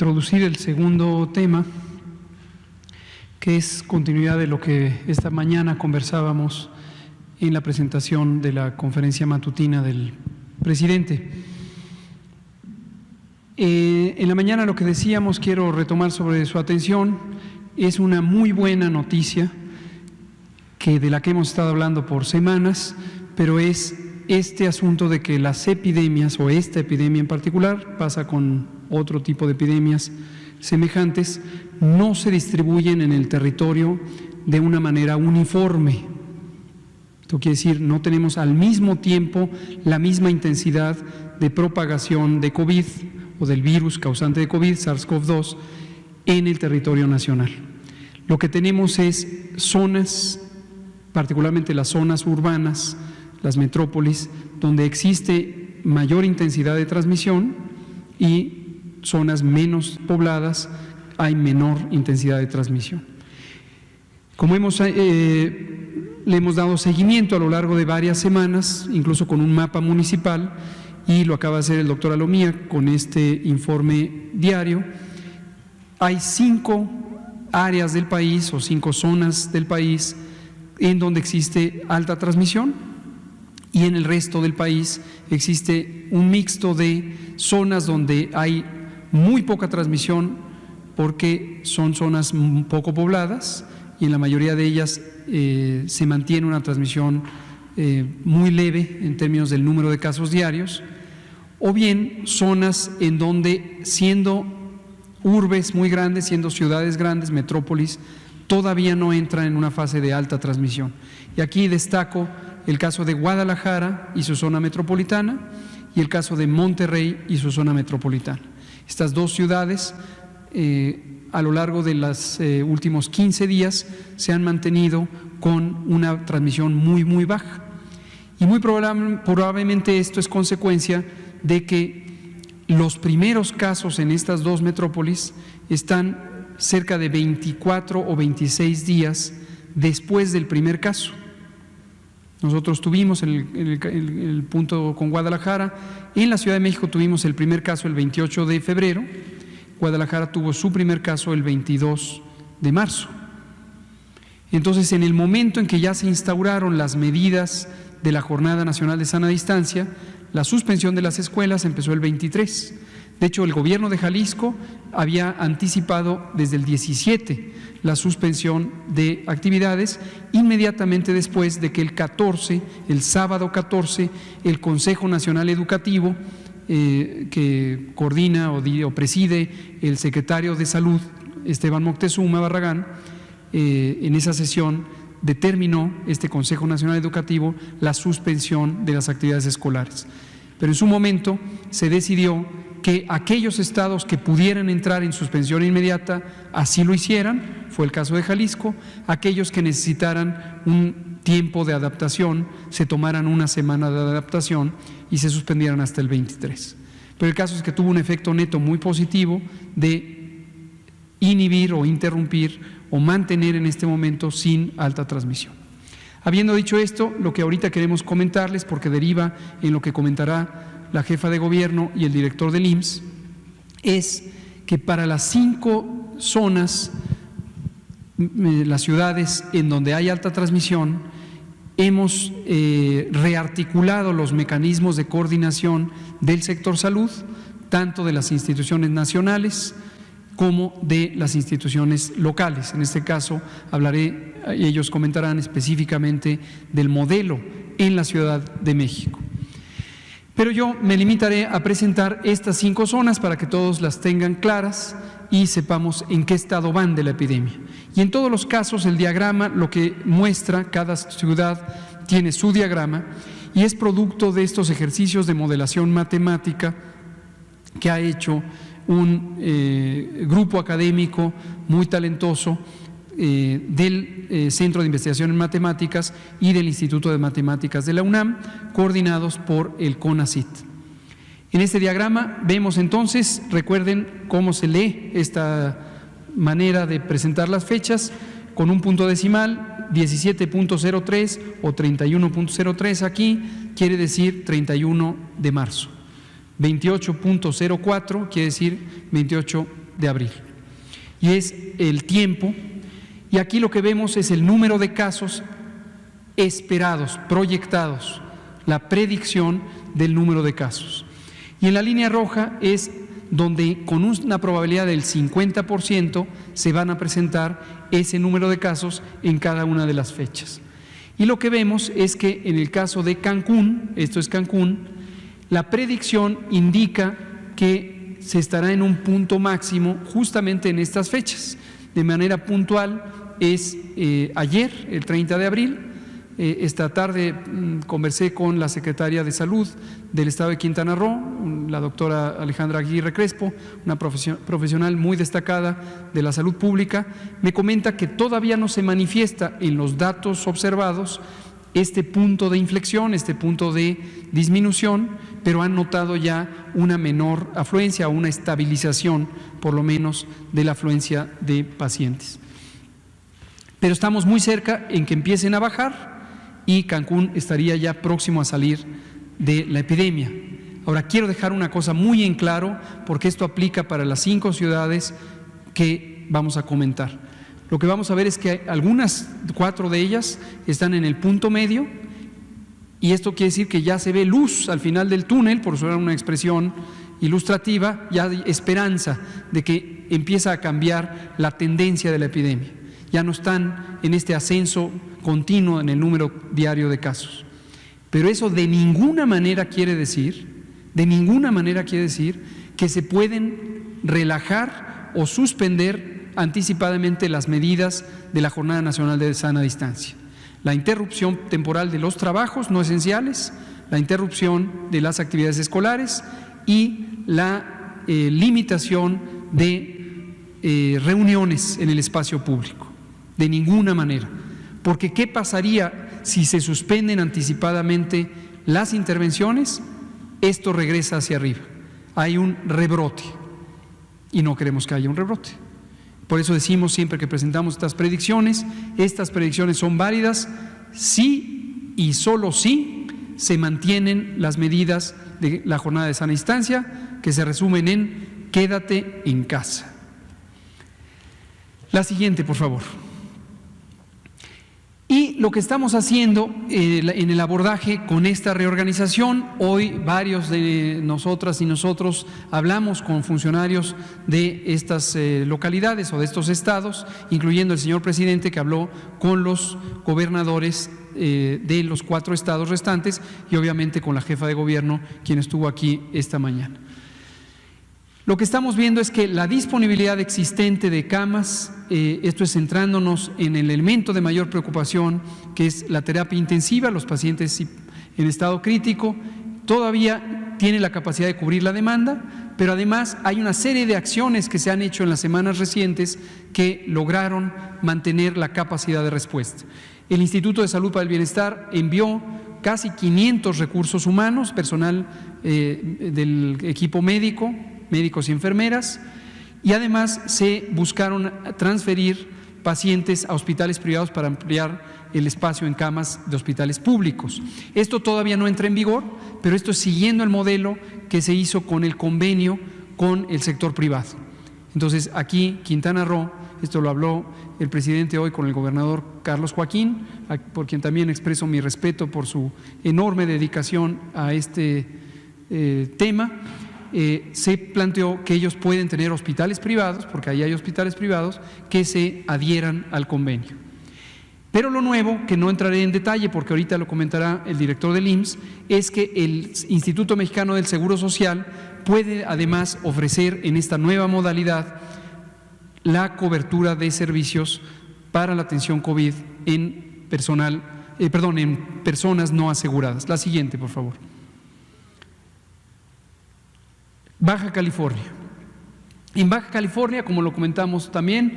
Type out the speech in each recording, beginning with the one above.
Introducir el segundo tema, que es continuidad de lo que esta mañana conversábamos en la presentación de la conferencia matutina del presidente. En la mañana lo que decíamos, quiero retomar sobre su atención, es una muy buena noticia de la que hemos estado hablando por semanas, pero es este asunto de que las epidemias, o esta epidemia en particular, pasa con otro tipo de epidemias semejantes, no se distribuyen en el territorio de una manera uniforme. Esto quiere decir, no tenemos al mismo tiempo la misma intensidad de propagación de COVID o del virus causante de COVID, SARS-CoV-2, en el territorio nacional. Lo que tenemos es zonas, particularmente las zonas urbanas, las metrópolis, donde existe mayor intensidad de transmisión, y zonas menos pobladas hay menor intensidad de transmisión. Como le hemos dado seguimiento a lo largo de varias semanas, incluso con un mapa municipal, y lo acaba de hacer el doctor Alomía con este informe diario, hay 5 áreas del país o 5 zonas del país en donde existe alta transmisión, y en el resto del país existe un mixto de zonas donde hay muy poca transmisión porque son zonas poco pobladas, y en la mayoría de ellas se mantiene una transmisión muy leve en términos del número de casos diarios, o bien zonas en donde, siendo urbes muy grandes, siendo ciudades grandes, metrópolis, todavía no entran en una fase de alta transmisión. Y aquí destaco el caso de Guadalajara y su zona metropolitana, y el caso de Monterrey y su zona metropolitana. Estas dos ciudades, a lo largo de los últimos 15 días, se han mantenido con una transmisión muy baja. Y muy probablemente esto es consecuencia de que los primeros casos en estas dos metrópolis están cerca de 24 o 26 días después del primer caso. Nosotros tuvimos el punto con Guadalajara. En la Ciudad de México tuvimos el primer caso el 28 de febrero, Guadalajara tuvo su primer caso el 22 de marzo. Entonces, en el momento en que ya se instauraron las medidas de la Jornada Nacional de Sana Distancia, la suspensión de las escuelas empezó el 23. De hecho, el gobierno de Jalisco había anticipado desde el 17 la suspensión de actividades, inmediatamente después de que el sábado 14, el Consejo Nacional Educativo, que coordina o preside el secretario de Salud, Esteban Moctezuma Barragán, en esa sesión determinó este Consejo Nacional Educativo la suspensión de las actividades escolares. Pero en su momento se decidió que aquellos estados que pudieran entrar en suspensión inmediata así lo hicieran, fue el caso de Jalisco. Aquellos que necesitaran un tiempo de adaptación se tomaran una semana de adaptación y se suspendieran hasta el 23. Pero el caso es que tuvo un efecto neto muy positivo de inhibir o interrumpir o mantener en este momento sin alta transmisión. Habiendo dicho esto, lo que ahorita queremos comentarles, porque deriva en lo que comentará la jefa de gobierno y el director del IMSS, es que para las 5 zonas, las ciudades en donde hay alta transmisión, hemos rearticulado los mecanismos de coordinación del sector salud, tanto de las instituciones nacionales como de las instituciones locales. En este caso hablaré, y ellos comentarán específicamente del modelo en la Ciudad de México. Pero yo me limitaré a presentar estas 5 zonas para que todos las tengan claras y sepamos en qué estado van de la epidemia. Y en todos los casos el diagrama lo que muestra, cada ciudad tiene su diagrama, y es producto de estos ejercicios de modelación matemática que ha hecho un grupo académico muy talentoso del Centro de Investigación en Matemáticas y del Instituto de Matemáticas de la UNAM, coordinados por el CONACYT. En este diagrama vemos entonces, recuerden cómo se lee esta manera de presentar las fechas, con un punto decimal, 17.03 o 31.03 aquí, quiere decir 31 de marzo. 28.04 quiere decir 28 de abril. Y es el tiempo, y aquí lo que vemos es el número de casos esperados, proyectados, la predicción del número de casos. Y en la línea roja es donde con una probabilidad del 50% se van a presentar ese número de casos en cada una de las fechas. Y lo que vemos es que en el caso de Cancún, esto es Cancún, la predicción indica que se estará en un punto máximo justamente en estas fechas. De manera puntual es ayer, el 30 de abril, esta tarde conversé con la secretaria de Salud del Estado de Quintana Roo, la doctora Alejandra Aguirre Crespo, una profesional muy destacada de la salud pública. Me comenta que todavía no se manifiesta en los datos observados este punto de inflexión, este punto de disminución, pero han notado ya una menor afluencia o una estabilización, por lo menos, de la afluencia de pacientes. Pero estamos muy cerca en que empiecen a bajar y Cancún estaría ya próximo a salir de la epidemia. Ahora, quiero dejar una cosa muy en claro, porque esto aplica para las 5 ciudades que vamos a comentar. Lo que vamos a ver es que algunas, 4 de ellas, están en el punto medio, y esto quiere decir que ya se ve luz al final del túnel, por usar una expresión ilustrativa, ya hay esperanza de que empieza a cambiar la tendencia de la epidemia. Ya no están en este ascenso continuo en el número diario de casos. Pero eso de ninguna manera quiere decir que se pueden relajar o suspender anticipadamente las medidas de la Jornada Nacional de Sana Distancia. La interrupción temporal de los trabajos no esenciales, la interrupción de las actividades escolares y la limitación de reuniones en el espacio público. De ninguna manera. Porque ¿qué pasaría si se suspenden anticipadamente las intervenciones? Esto regresa hacia arriba. Hay un rebrote y no queremos que haya un rebrote. Por eso decimos siempre que presentamos estas predicciones son válidas si y solo si se mantienen las medidas de la jornada de sana distancia, que se resumen en quédate en casa. La siguiente, por favor. Y lo que estamos haciendo en el abordaje con esta reorganización, hoy varios de nosotras y nosotros hablamos con funcionarios de estas localidades o de estos estados, incluyendo el señor presidente que habló con los gobernadores de los 4 estados restantes y obviamente con la jefa de gobierno, quien estuvo aquí esta mañana. Lo que estamos viendo es que la disponibilidad existente de camas, esto es centrándonos en el elemento de mayor preocupación, que es la terapia intensiva, los pacientes en estado crítico, todavía tiene la capacidad de cubrir la demanda, pero además hay una serie de acciones que se han hecho en las semanas recientes que lograron mantener la capacidad de respuesta. El Instituto de Salud para el Bienestar envió casi 500 recursos humanos, personal del equipo médico, médicos y enfermeras, y además se buscaron transferir pacientes a hospitales privados para ampliar el espacio en camas de hospitales públicos. Esto todavía no entra en vigor, pero esto es siguiendo el modelo que se hizo con el convenio con el sector privado. Entonces, aquí, Quintana Roo, esto lo habló el presidente hoy con el gobernador Carlos Joaquín, por quien también expreso mi respeto por su enorme dedicación a este tema. Se planteó que ellos pueden tener hospitales privados, porque ahí hay hospitales privados que se adhieran al convenio. Pero lo nuevo, que no entraré en detalle porque ahorita lo comentará el director del IMSS, es que el Instituto Mexicano del Seguro Social puede además ofrecer en esta nueva modalidad la cobertura de servicios para la atención COVID en personas no aseguradas. La siguiente, por favor. Baja California. En Baja California, como lo comentamos también,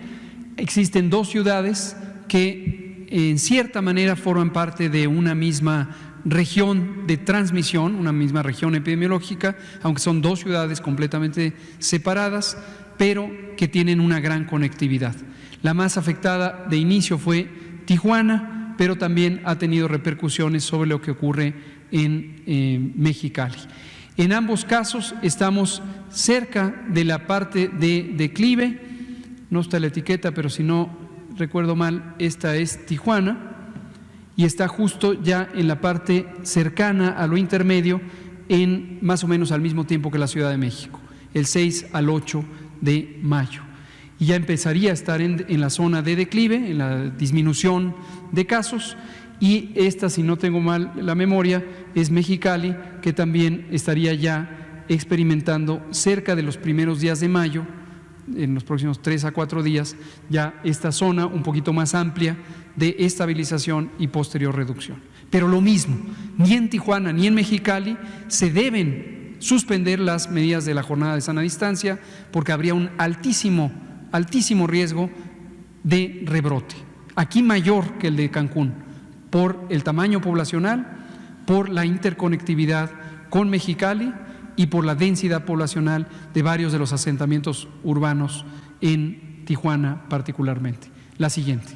existen 2 ciudades que en cierta manera forman parte de una misma región de transmisión, una misma región epidemiológica, aunque son 2 ciudades completamente separadas, pero que tienen una gran conectividad. La más afectada de inicio fue Tijuana, pero también ha tenido repercusiones sobre lo que ocurre en Mexicali. En ambos casos estamos cerca de la parte de declive, no está la etiqueta, pero si no recuerdo mal, esta es Tijuana, y está justo ya en la parte cercana a lo intermedio, en más o menos al mismo tiempo que la Ciudad de México, el 6 al 8 de mayo. Y ya empezaría a estar en la zona de declive, en la disminución de casos, y esta, si no tengo mal la memoria, es Mexicali, que también estaría ya experimentando cerca de los primeros días de mayo, en los próximos 3 a 4 días, ya esta zona un poquito más amplia de estabilización y posterior reducción. Pero lo mismo, ni en Tijuana ni en Mexicali se deben suspender las medidas de la jornada de sana distancia, porque habría un altísimo riesgo de rebrote, aquí mayor que el de Cancún, por el tamaño poblacional, por la interconectividad con Mexicali y por la densidad poblacional de varios de los asentamientos urbanos en Tijuana particularmente. La siguiente.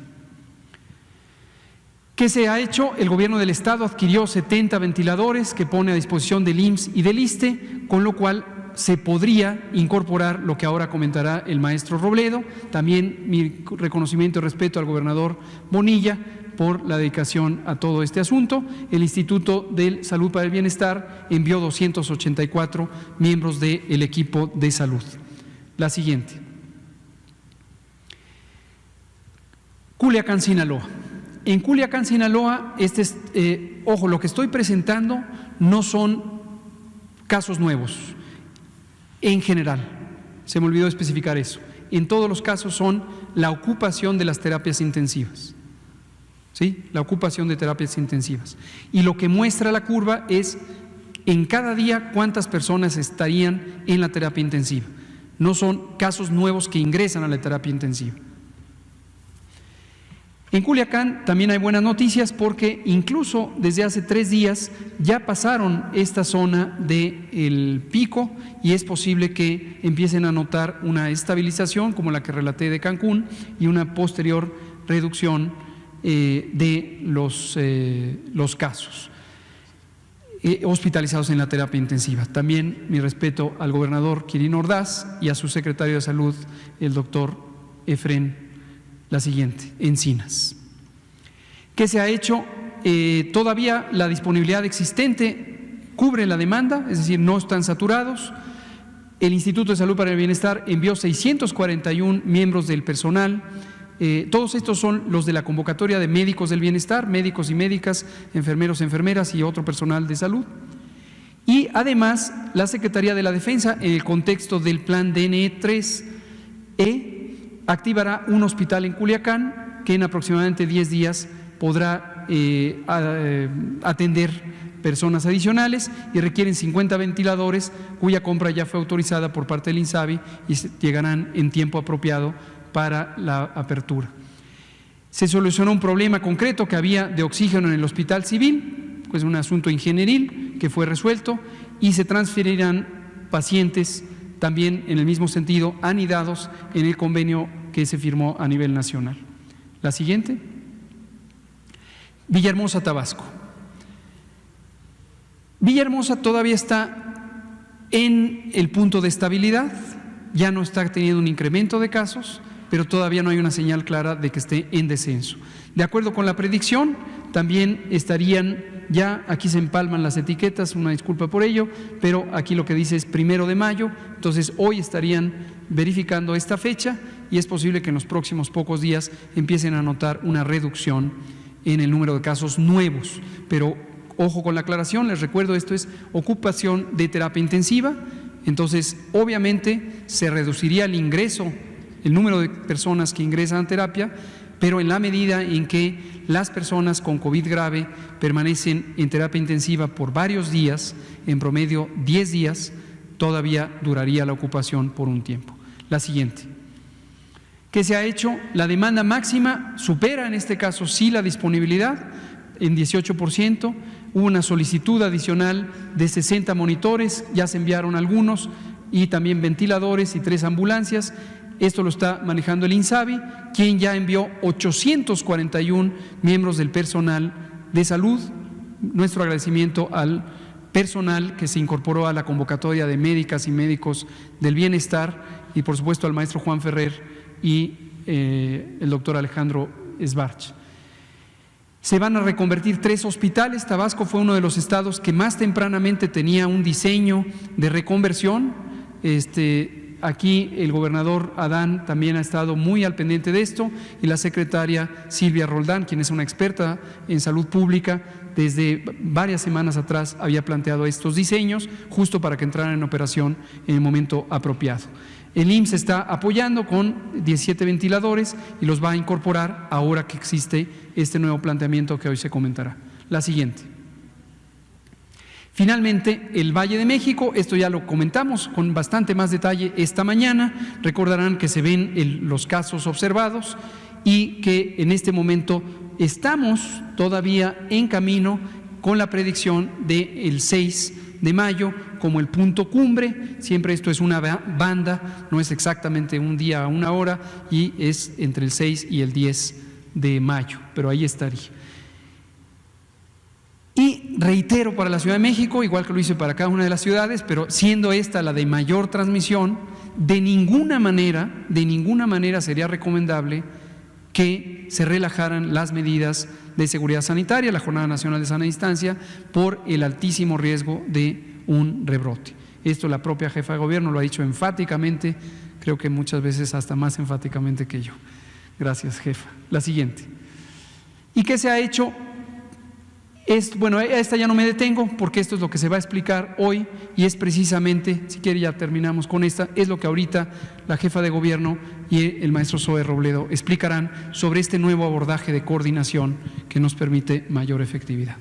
¿Qué se ha hecho? El gobierno del estado adquirió 70 ventiladores que pone a disposición del IMSS y del ISSSTE, con lo cual se podría incorporar lo que ahora comentará el maestro Robledo. También mi reconocimiento y respeto al gobernador Bonilla por la dedicación a todo este asunto. El Instituto de Salud para el Bienestar envió 284 miembros del equipo de salud. La siguiente. Culiacán, Sinaloa. En Culiacán, Sinaloa, ojo, lo que estoy presentando no son casos nuevos, en general, se me olvidó especificar eso. En todos los casos son la ocupación de las terapias intensivas, ¿sí? La ocupación de terapias intensivas. Y lo que muestra la curva es en cada día cuántas personas estarían en la terapia intensiva. No son casos nuevos que ingresan a la terapia intensiva. En Culiacán también hay buenas noticias porque incluso desde hace 3 días ya pasaron esta zona del pico y es posible que empiecen a notar una estabilización como la que relaté de Cancún y una posterior reducción de los casos hospitalizados en la terapia intensiva. También mi respeto al gobernador Quirino Ordaz y a su secretario de Salud, el doctor Efrén. La siguiente, Encinas. ¿Qué se ha hecho? Todavía la disponibilidad existente cubre la demanda, es decir, no están saturados. El Instituto de Salud para el Bienestar envió 641 miembros del personal. Todos estos son los de la convocatoria de médicos del bienestar, médicos y médicas, enfermeros, enfermeras y otro personal de salud. Y además, la Secretaría de la Defensa, en el contexto del plan DNE 3E, activará un hospital en Culiacán que en aproximadamente 10 días podrá atender personas adicionales y requieren 50 ventiladores cuya compra ya fue autorizada por parte del INSABI y llegarán en tiempo apropiado para la apertura. Se solucionó un problema concreto que había de oxígeno en el hospital civil, pues un asunto ingenieril que fue resuelto y se transferirán pacientes también en el mismo sentido, anidados en el convenio que se firmó a nivel nacional. La siguiente. Villahermosa, Tabasco. Villahermosa todavía está en el punto de estabilidad, ya no está teniendo un incremento de casos, pero todavía no hay una señal clara de que esté en descenso. De acuerdo con la predicción, también estarían ya, aquí se empalman las etiquetas, una disculpa por ello, pero aquí lo que dice es 1 de mayo, entonces hoy estarían verificando esta fecha y es posible que en los próximos pocos días empiecen a notar una reducción en el número de casos nuevos, pero ojo con la aclaración, les recuerdo, esto es ocupación de terapia intensiva, entonces obviamente se reduciría el ingreso, el número de personas que ingresan a terapia, pero en la medida en que las personas con COVID grave permanecen en terapia intensiva por varios días, en promedio 10 días, todavía duraría la ocupación por un tiempo. La siguiente. ¿Qué se ha hecho? La demanda máxima supera en este caso sí la disponibilidad en 18%, hubo una solicitud adicional de 60 monitores, ya se enviaron algunos, y también ventiladores y 3 ambulancias. Esto lo está manejando el INSABI, quien ya envió 841 miembros del personal de salud. Nuestro agradecimiento al personal que se incorporó a la convocatoria de médicas y médicos del bienestar y por supuesto al maestro Juan Ferrer y el doctor Alejandro Sbarch. Se van a reconvertir 3 hospitales. Tabasco fue uno de los estados que más tempranamente tenía un diseño de reconversión. Aquí el gobernador Adán también ha estado muy al pendiente de esto y la secretaria Silvia Roldán, quien es una experta en salud pública, desde varias semanas atrás había planteado estos diseños justo para que entraran en operación en el momento apropiado. El IMSS está apoyando con 17 ventiladores y los va a incorporar ahora que existe este nuevo planteamiento que hoy se comentará. La siguiente. Finalmente, el Valle de México, esto ya lo comentamos con bastante más detalle esta mañana. Recordarán que se ven los casos observados y que en este momento estamos todavía en camino con la predicción del 6 de mayo como el punto cumbre. Siempre esto es una banda, no es exactamente un día a una hora y es entre el 6 y el 10 de mayo, pero ahí estaría. Y reitero para la Ciudad de México, igual que lo hice para cada una de las ciudades, pero siendo esta la de mayor transmisión, de ninguna manera sería recomendable que se relajaran las medidas de seguridad sanitaria, la Jornada Nacional de Sana Distancia, por el altísimo riesgo de un rebrote. Esto la propia jefa de gobierno lo ha dicho enfáticamente, creo que muchas veces hasta más enfáticamente que yo. Gracias, jefa. La siguiente. ¿Y qué se ha hecho? Bueno, esta ya no me detengo porque esto es lo que se va a explicar hoy y es precisamente, si quiere ya terminamos con esta, es lo que ahorita la jefa de gobierno y el maestro Zoe Robledo explicarán sobre este nuevo abordaje de coordinación que nos permite mayor efectividad.